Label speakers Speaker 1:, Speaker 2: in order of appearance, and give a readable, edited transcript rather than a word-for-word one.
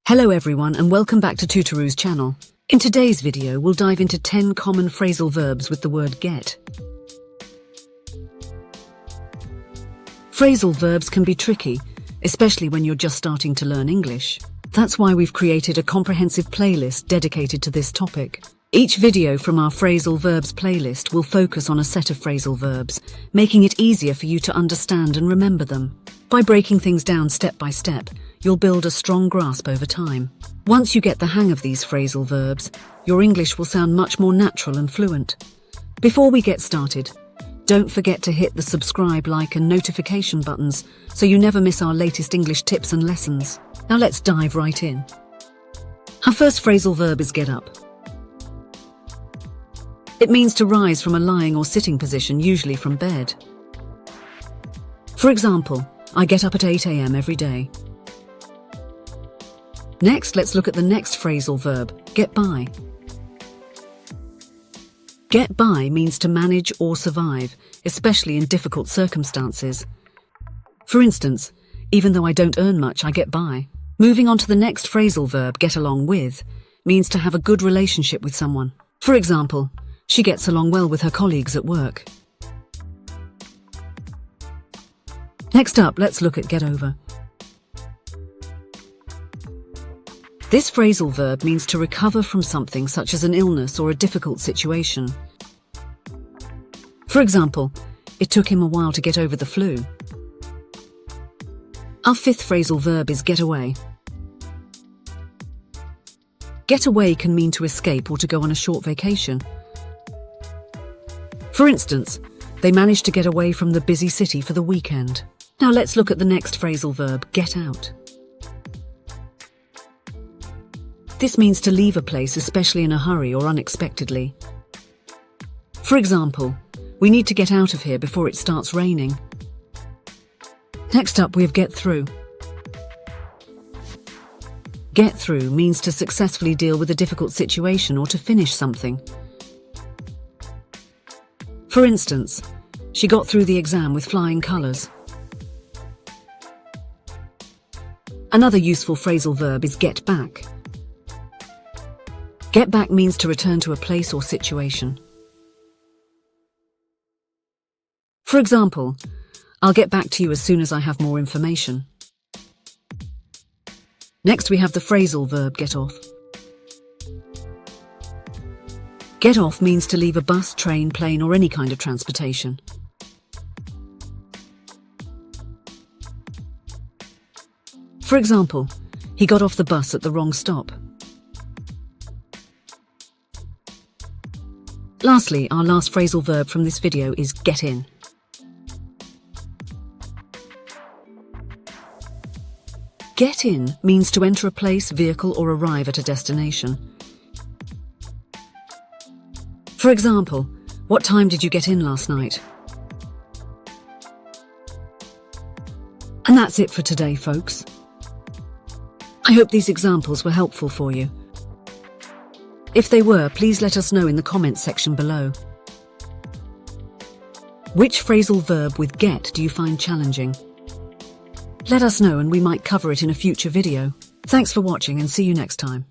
Speaker 1: Hello everyone and welcome back to Tutorou's channel. In today's video, we'll dive into 10 common phrasal verbs with the word get. Phrasal verbs can be tricky, especially when you're just starting to learn English. That's why we've created a comprehensive playlist dedicated to this topic. Each video from our phrasal verbs playlist will focus on a set of phrasal verbs, making it easier for you to understand and remember them. By breaking things down step by step, you'll build a strong grasp over time. Once you get the hang of these phrasal verbs, your English will sound much more natural and fluent. Before we get started, don't forget to hit the subscribe, like and notification buttons so you never miss our latest English tips and lessons. Now let's dive right in. Our first phrasal verb is get up. It means to rise from a lying or sitting position, usually from bed. For example, I get up at 8 a.m. every day. Next, let's look at the next phrasal verb, get by. Get by means to manage or survive, especially in difficult circumstances. For instance, even though I don't earn much, I get by. Moving on to the next phrasal verb, get along with, means to have a good relationship with someone. For example, she gets along well with her colleagues at work. Next up, let's look at get over. This phrasal verb means to recover from something such as an illness or a difficult situation. For example, it took him a while to get over the flu. Our fifth phrasal verb is get away. Get away can mean to escape or to go on a short vacation. For instance, they managed to get away from the busy city for the weekend. Now let's look at the next phrasal verb, get out. This means to leave a place, especially in a hurry or unexpectedly. For example, we need to get out of here before it starts raining. Next up, we have get through. Get through means to successfully deal with a difficult situation or to finish something. For instance, she got through the exam with flying colours. Another useful phrasal verb is get back. Get back means to return to a place or situation. For example, I'll get back to you as soon as I have more information. Next, we have the phrasal verb get off. Get off means to leave a bus, train, plane, or any kind of transportation. For example, he got off the bus at the wrong stop. Lastly, our last phrasal verb from this video is get in. Get in means to enter a place, vehicle, or arrive at a destination. For example, what time did you get in last night? And that's it for today, folks. I hope these examples were helpful for you. If they were, please let us know in the comments section below. Which phrasal verb with get do you find challenging? Let us know and we might cover it in a future video. Thanks for watching and see you next time.